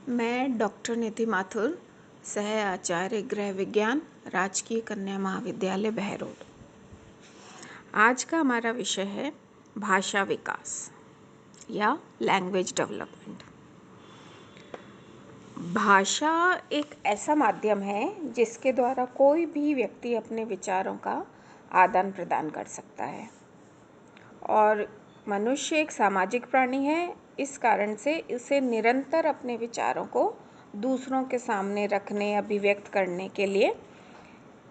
मैं डॉक्टर निधि माथुर, सह आचार्य गृह विज्ञान, राजकीय कन्या महाविद्यालय बहरोड। आज का हमारा विषय है भाषा विकास या लैंग्वेज डेवलपमेंट। भाषा एक ऐसा माध्यम है जिसके द्वारा कोई भी व्यक्ति अपने विचारों का आदान प्रदान कर सकता है और मनुष्य एक सामाजिक प्राणी है। इस कारण से उसे निरंतर अपने विचारों को दूसरों के सामने रखने, अभिव्यक्त करने के लिए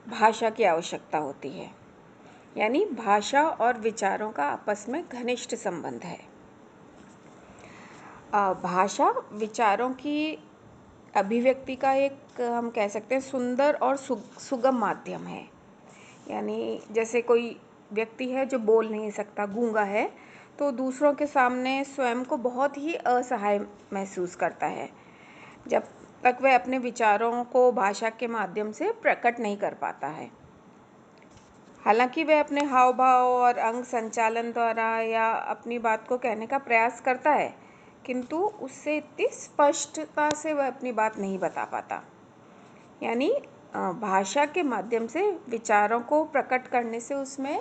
भाषा की आवश्यकता होती है। यानी भाषा और विचारों का आपस में घनिष्ठ संबंध है। भाषा विचारों की अभिव्यक्ति का एक हम कह सकते हैं सुंदर और सुगम माध्यम है। यानी जैसे कोई व्यक्ति है जो बोल नहीं सकता, गूंगा है, तो दूसरों के सामने स्वयं को बहुत ही असहाय महसूस करता है जब तक वह अपने विचारों को भाषा के माध्यम से प्रकट नहीं कर पाता है। हालांकि वह अपने हाव भाव और अंग संचालन द्वारा या अपनी बात को कहने का प्रयास करता है, किंतु उससे इतनी स्पष्टता से वह अपनी बात नहीं बता पाता। यानी भाषा के माध्यम से विचारों को प्रकट करने से उसमें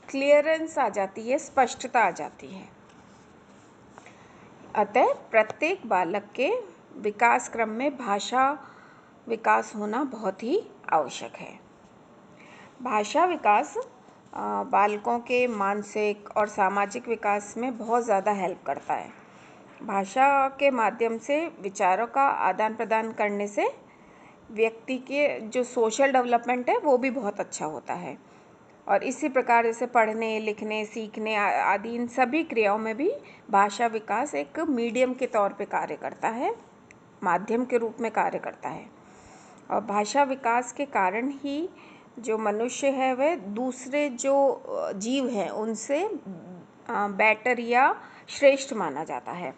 क्लियरेंस आ जाती है, स्पष्टता आ जाती है। अतः प्रत्येक बालक के विकास क्रम में भाषा विकास होना बहुत ही आवश्यक है। भाषा विकास बालकों के मानसिक और सामाजिक विकास में बहुत ज़्यादा हेल्प करता है। भाषा के माध्यम से विचारों का आदान प्रदान करने से व्यक्ति के जो सोशल डेवलपमेंट है वो भी बहुत अच्छा होता है और इसी प्रकार जैसे पढ़ने, लिखने, सीखने आदि इन सभी क्रियाओं में भी भाषा विकास एक मीडियम के तौर पे कार्य करता है, माध्यम के रूप में कार्य करता है। और भाषा विकास के कारण ही जो मनुष्य है वह दूसरे जो जीव हैं उनसे बेटर या श्रेष्ठ माना जाता है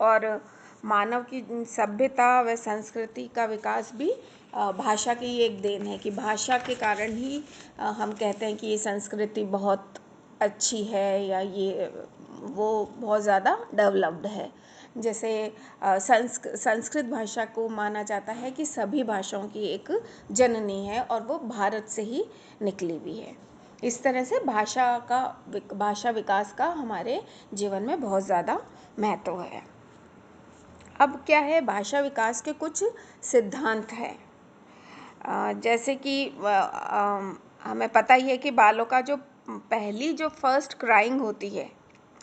और मानव की सभ्यता व संस्कृति का विकास भी भाषा की एक देन है कि भाषा के कारण ही हम कहते हैं कि ये संस्कृति बहुत अच्छी है या ये वो बहुत ज़्यादा डेवलप्ड है। जैसे संस्कृत भाषा को माना जाता है कि सभी भाषाओं की एक जननी है और वो भारत से ही निकली भी है। इस तरह से भाषा विकास का हमारे जीवन में बहुत ज़्यादा महत्व है। अब क्या है, भाषा विकास के कुछ सिद्धांत हैं। जैसे कि हमें पता ही है कि बालों का जो फर्स्ट क्राइंग होती है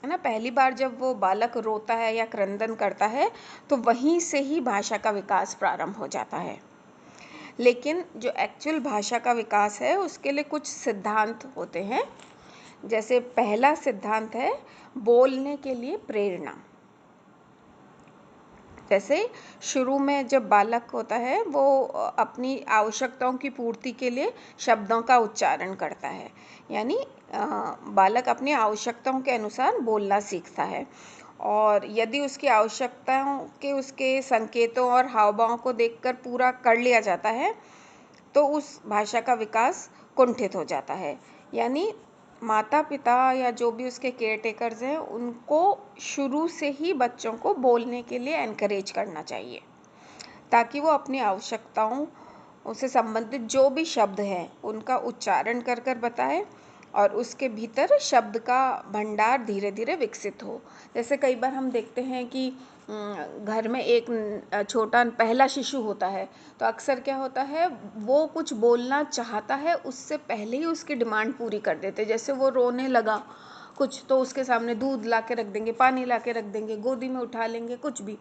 ना, पहली बार जब वो बालक रोता है या क्रंदन करता है तो वहीं से ही भाषा का विकास प्रारंभ हो जाता है। लेकिन जो एक्चुअल भाषा का विकास है उसके लिए कुछ सिद्धांत होते हैं। जैसे पहला सिद्धांत है बोलने के लिए प्रेरणा। जैसे शुरू में जब बालक होता है वो अपनी आवश्यकताओं की पूर्ति के लिए शब्दों का उच्चारण करता है। यानी बालक अपनी आवश्यकताओं के अनुसार बोलना सीखता है और यदि उसकी आवश्यकताओं के उसके संकेतों और हाव भाव को देखकर पूरा कर लिया जाता है तो उस भाषा का विकास कुंठित हो जाता है। यानी माता पिता या जो भी उसके केयर टेकर्स हैं उनको शुरू से ही बच्चों को बोलने के लिए एनकरेज करना चाहिए ताकि वो अपनी आवश्यकताओं से संबंधित जो भी शब्द हैं उनका उच्चारण कर कर बताए और उसके भीतर शब्द का भंडार धीरे धीरे विकसित हो। जैसे कई बार हम देखते हैं कि घर में एक छोटा पहला शिशु होता है तो अक्सर क्या होता है, वो कुछ बोलना चाहता है उससे पहले ही उसकी डिमांड पूरी कर देते। जैसे वो रोने लगा कुछ तो उसके सामने दूध ला के रख देंगे, पानी ला के रख देंगे, गोदी में उठा लेंगे, कुछ भी,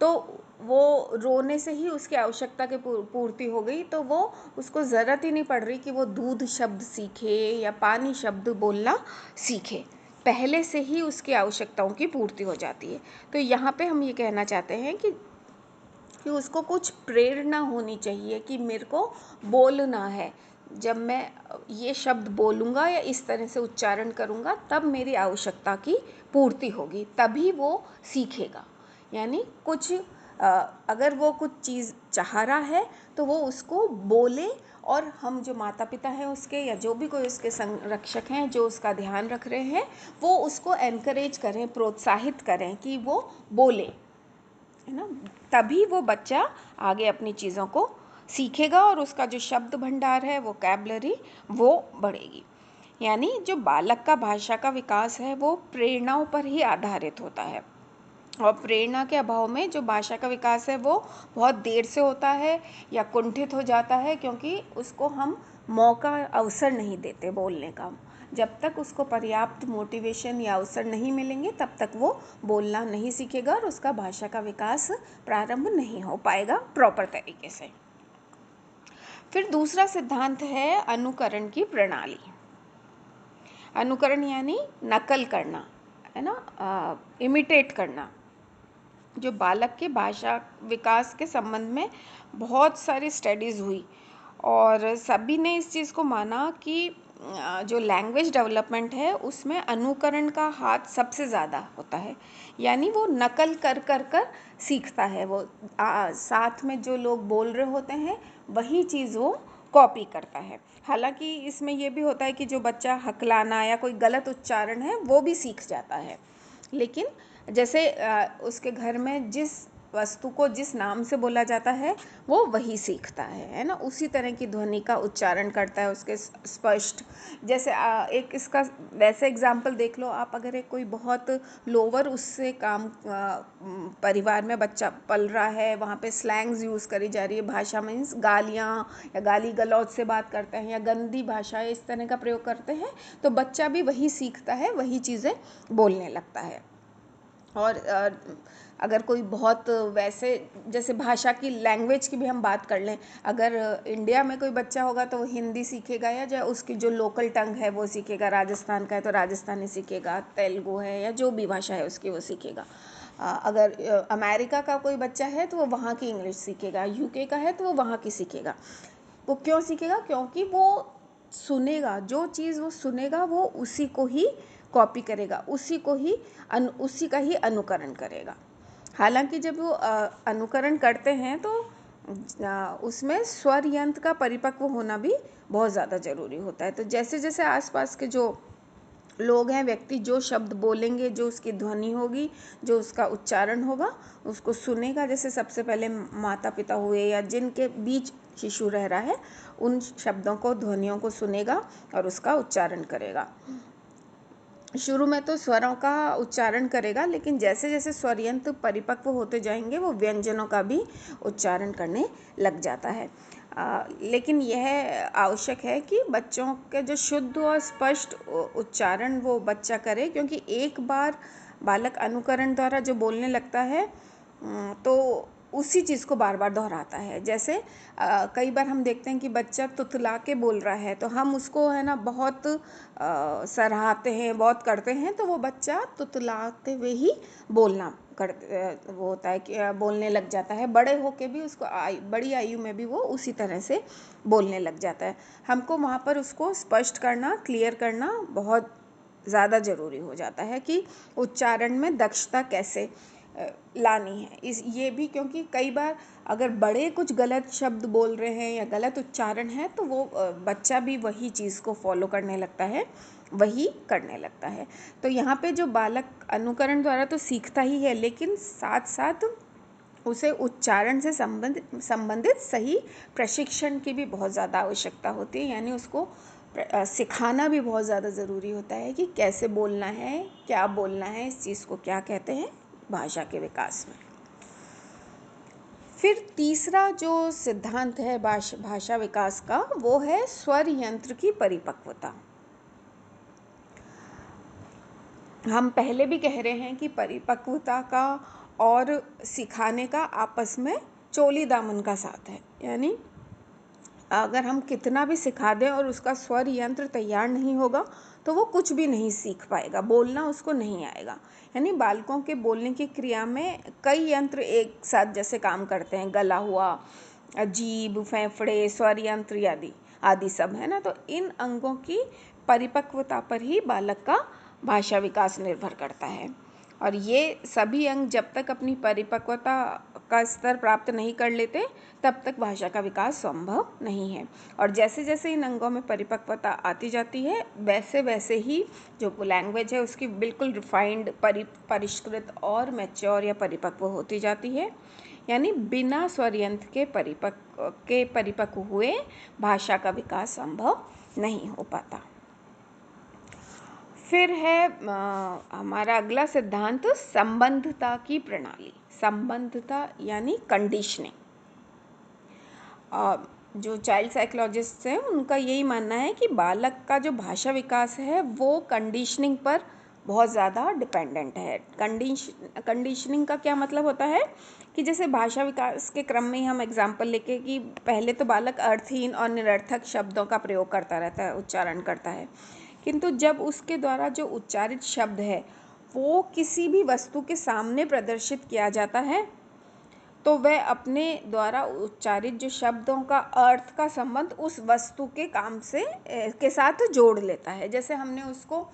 तो वो रोने से ही उसकी आवश्यकता की पूर्ति हो गई। तो वो उसको ज़रूरत ही नहीं पड़ रही कि वो दूध शब्द सीखे या पानी शब्द बोलना सीखे, पहले से ही उसकी आवश्यकताओं की पूर्ति हो जाती है। तो यहाँ पे हम ये कहना चाहते हैं कि उसको कुछ प्रेरणा होनी चाहिए कि मेरे को बोलना है, जब मैं ये शब्द बोलूँगा या इस तरह से उच्चारण करूँगा तब मेरी आवश्यकता की पूर्ति होगी, तभी वो सीखेगा। यानी कुछ अगर वो कुछ चीज़ चाह रहा है तो वो उसको बोले और हम जो माता पिता हैं उसके या जो भी कोई उसके संरक्षक हैं जो उसका ध्यान रख रहे हैं वो उसको एनकरेज करें, प्रोत्साहित करें कि वो बोले। है ना, तभी वो बच्चा आगे अपनी चीज़ों को सीखेगा और उसका जो शब्द भंडार है, वोकैबलरी, वो बढ़ेगी। यानी जो बालक का भाषा का विकास है वो प्रेरणाओं पर ही आधारित होता है, और प्रेरणा के अभाव में जो भाषा का विकास है वो बहुत देर से होता है या कुंठित हो जाता है, क्योंकि उसको हम मौका, अवसर नहीं देते बोलने का। जब तक उसको पर्याप्त मोटिवेशन या अवसर नहीं मिलेंगे तब तक वो बोलना नहीं सीखेगा और उसका भाषा का विकास प्रारंभ नहीं हो पाएगा प्रॉपर तरीके से। फिर दूसरा सिद्धांत है अनुकरण की प्रणाली। अनुकरण यानी नकल करना, है ना, इमिटेट करना। जो बालक के भाषा विकास के संबंध में बहुत सारी स्टडीज़ हुई और सभी ने इस चीज़ को माना कि जो लैंग्वेज डेवलपमेंट है उसमें अनुकरण का हाथ सबसे ज़्यादा होता है। यानी वो नकल कर कर कर सीखता है, वो साथ में जो लोग बोल रहे होते हैं वही चीज़ वो कॉपी करता है। हालांकि इसमें ये भी होता है कि जो बच्चा हकलाना या कोई गलत उच्चारण है वो भी सीख जाता है, लेकिन जैसे उसके घर में जिस वस्तु को जिस नाम से बोला जाता है वो वही सीखता है ना, उसी तरह की ध्वनि का उच्चारण करता है, उसके स्पष्ट। जैसे एक इसका वैसे एग्जाम्पल देख लो आप, अगर एक कोई बहुत लोअर उससे काम परिवार में बच्चा पल रहा है, वहाँ पे स्लैंग्स यूज़ करी जा रही है, भाषा मीन्स गालियाँ या गाली गलौज से बात करते हैं या गंदी भाषा इस तरह का प्रयोग करते हैं, तो बच्चा भी वही सीखता है, वही चीज़ें बोलने लगता है। और अगर कोई बहुत वैसे, जैसे भाषा की लैंग्वेज की भी हम बात कर लें, अगर इंडिया में कोई बच्चा होगा तो वो हिंदी सीखेगा या जो उसकी जो लोकल टंग है वो सीखेगा, राजस्थान का है तो राजस्थानी सीखेगा, तेलुगु है या जो भी भाषा है उसकी वो सीखेगा। अगर अमेरिका का कोई बच्चा है तो वो वहाँ की इंग्लिश सीखेगा, यूके का है तो वो वहाँ की सीखेगा। वो क्यों सीखेगा? क्योंकि वो सुनेगा, जो चीज़ वो सुनेगा वो उसी को ही कॉपी करेगा, उसी का ही अनुकरण करेगा। हालांकि जब वो अनुकरण करते हैं तो उसमें स्वर यंत्र का परिपक्व होना भी बहुत ज़्यादा ज़रूरी होता है। तो जैसे जैसे आसपास के जो लोग हैं, व्यक्ति जो शब्द बोलेंगे, जो उसकी ध्वनि होगी, जो उसका उच्चारण होगा, उसको सुनेगा। जैसे सबसे पहले माता पिता हुए या जिनके बीच शिशु रह रहा है, उन शब्दों को, ध्वनियों को सुनेगा और उसका उच्चारण करेगा। शुरू में तो स्वरों का उच्चारण करेगा, लेकिन जैसे जैसे स्वर यंत्र परिपक्व होते जाएंगे वो व्यंजनों का भी उच्चारण करने लग जाता है। लेकिन यह आवश्यक है कि बच्चों के जो शुद्ध और स्पष्ट उच्चारण वो बच्चा करे, क्योंकि एक बार बालक अनुकरण द्वारा जो बोलने लगता है तो उसी चीज़ को बार बार दोहराता है। जैसे कई बार हम देखते हैं कि बच्चा तुतला के बोल रहा है तो हम उसको, है ना, बहुत सराहते हैं, बहुत करते हैं, तो वो बच्चा तुतलाते हुए ही बोलना वो होता है कि बोलने लग जाता है। बड़े होके भी उसको बड़ी आयु में भी वो उसी तरह से बोलने लग जाता है। हमको वहाँ पर उसको स्पष्ट करना, क्लियर करना बहुत ज़्यादा ज़रूरी हो जाता है कि उच्चारण में दक्षता कैसे लानी है। ये भी क्योंकि कई बार अगर बड़े कुछ गलत शब्द बोल रहे हैं या गलत उच्चारण है तो वो बच्चा भी वही चीज़ को फॉलो करने लगता है, वही करने लगता है। तो यहाँ पे जो बालक अनुकरण द्वारा तो सीखता ही है, लेकिन साथ साथ उसे उच्चारण से संबंधित सही प्रशिक्षण की भी बहुत ज़्यादा आवश्यकता होती है। यानी उसको सिखाना भी बहुत ज़्यादा ज़रूरी होता है कि कैसे बोलना है, क्या बोलना है, इस चीज़ को क्या कहते हैं भाषा के विकास में। फिर तीसरा जो सिद्धांत है भाषा विकास का, वो है स्वर यंत्र की परिपक्वता। हम पहले भी कह रहे हैं कि परिपक्वता का और सिखाने का आपस में चोली दामन का साथ है। यानी अगर हम कितना भी सिखा दें और उसका स्वर यंत्र तैयार नहीं होगा तो वो कुछ भी नहीं सीख पाएगा, बोलना उसको नहीं आएगा। यानी बालकों के बोलने की क्रिया में कई यंत्र एक साथ जैसे काम करते हैं, गला हुआ, जीभ, फेफड़े, स्वर यंत्र आदि सब, है ना। तो इन अंगों की परिपक्वता पर ही बालक का भाषा विकास निर्भर करता है। और ये सभी अंग जब तक अपनी परिपक्वता का स्तर प्राप्त नहीं कर लेते तब तक भाषा का विकास संभव नहीं है। और जैसे जैसे इन अंगों में परिपक्वता आती जाती है वैसे वैसे ही जो लैंग्वेज है उसकी बिल्कुल रिफाइंड, परिष्कृत और मैच्योर या परिपक्व होती जाती है। यानी बिना स्वरयंत्र के परिपक्व हुए भाषा का विकास संभव नहीं हो पाता। फिर है हमारा अगला सिद्धांत संबंधता की प्रणाली। संबंधता यानी कंडीशनिंग। जो चाइल्ड साइकोलॉजिस्ट हैं उनका यही मानना है कि बालक का जो भाषा विकास है वो कंडीशनिंग पर बहुत ज़्यादा डिपेंडेंट है। कंडीशनिंग का क्या मतलब होता है कि जैसे भाषा विकास के क्रम में ही हम एग्जाम्पल लेके कि पहले तो बालक अर्थहीन और निरर्थक शब्दों का प्रयोग करता रहता है, उच्चारण करता है, किंतु जब उसके द्वारा जो उच्चारित शब्द है वो किसी भी वस्तु के सामने प्रदर्शित किया जाता है तो वह अपने द्वारा उच्चारित जो शब्दों का अर्थ का संबंध उस वस्तु के काम से के साथ जोड़ लेता है। जैसे हमने उसको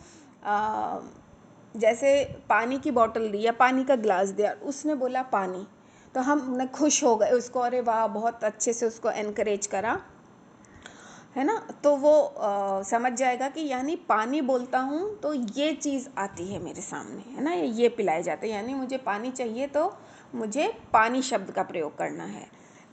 जैसे पानी की बोतल दी या पानी का ग्लास दिया, उसने बोला पानी, तो हम खुश हो गए उसको, अरे वाह बहुत अच्छे से उसको एनकरेज करा, है ना। तो वो समझ जाएगा कि यानी पानी बोलता हूँ तो ये चीज़ आती है मेरे सामने, है ना, ये पिलाए जाते हैं, यानी मुझे पानी चाहिए तो मुझे पानी शब्द का प्रयोग करना है।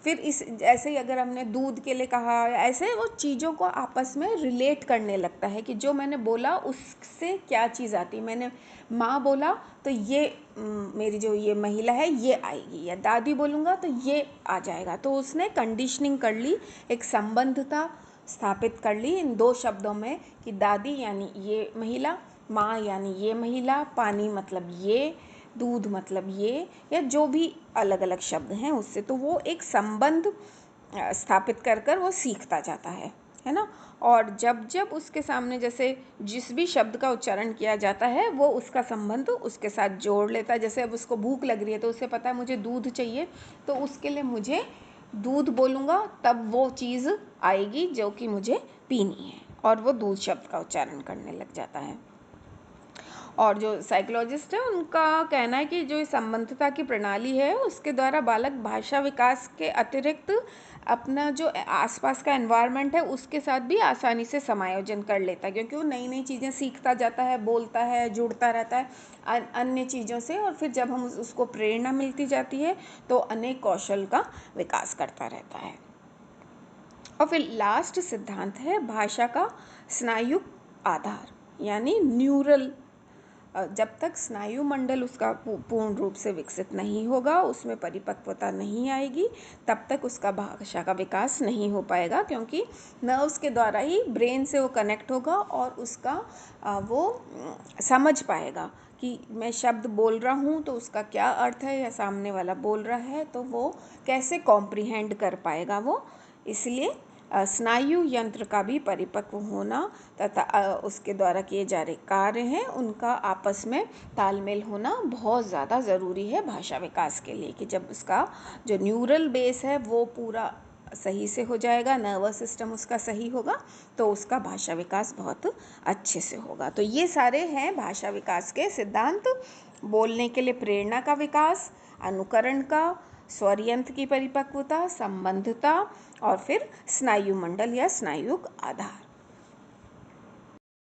फिर इस ऐसे ही अगर हमने दूध के लिए कहा, ऐसे वो चीज़ों को आपस में रिलेट करने लगता है कि जो मैंने बोला उससे क्या चीज़ आती। मैंने माँ बोला तो ये मेरी जो ये महिला है ये आएगी, या दादी बोलूँगा तो ये आ जाएगा। तो उसने कंडीशनिंग कर ली, एक संबंधता स्थापित कर ली इन दो शब्दों में कि दादी यानी ये महिला, माँ यानी ये महिला, पानी मतलब ये, दूध मतलब ये, या जो भी अलग अलग शब्द हैं उससे। तो वो एक संबंध स्थापित कर कर वो सीखता जाता है ना। और जब जब उसके सामने जैसे जिस भी शब्द का उच्चारण किया जाता है वो उसका संबंध उसके साथ जोड़ लेता है। जैसे अब उसको भूख लग रही है तो उसे पता है मुझे दूध चाहिए, तो उसके लिए मुझे दूध बोलूँगा तब वो चीज़ आएगी जो कि मुझे पीनी है, और वो दूध शब्द का उच्चारण करने लग जाता है। और जो साइकोलॉजिस्ट है उनका कहना है कि जो संबंधता की प्रणाली है उसके द्वारा बालक भाषा विकास के अतिरिक्त अपना जो आसपास का एनवायरनमेंट है उसके साथ भी आसानी से समायोजन कर लेता है, क्योंकि वो नई नई चीज़ें सीखता जाता है, बोलता है, जुड़ता रहता है अन्य चीज़ों से, और फिर जब हम उसको प्रेरणा मिलती जाती है तो अनेक कौशल का विकास करता रहता है। और फिर लास्ट सिद्धांत है भाषा का स्नायु आधार, यानी न्यूरल। जब तक स्नायु मंडल उसका पूर्ण रूप से विकसित नहीं होगा, उसमें परिपक्वता नहीं आएगी, तब तक उसका भाषा का विकास नहीं हो पाएगा, क्योंकि नर्व्स के द्वारा ही ब्रेन से वो कनेक्ट होगा और उसका वो समझ पाएगा कि मैं शब्द बोल रहा हूँ तो उसका क्या अर्थ है, या सामने वाला बोल रहा है तो वो कैसे कॉम्प्रिहेंड कर पाएगा वो। इसलिए स्नायु यंत्र का भी परिपक्व होना तथा उसके द्वारा किए जा रहे कार्य हैं उनका आपस में तालमेल होना बहुत ज़्यादा ज़रूरी है भाषा विकास के लिए, कि जब उसका जो न्यूरल बेस है वो पूरा सही से हो जाएगा, नर्वस सिस्टम उसका सही होगा, तो उसका भाषा विकास बहुत अच्छे से होगा। तो ये सारे हैं भाषा विकास के सिद्धांत। बोलने के लिए प्रेरणा का विकास, अनुकरण का, स्वर यंत्र की परिपक्वता, संबंधता, और फिर स्नायु मंडल या स्नायु आधार।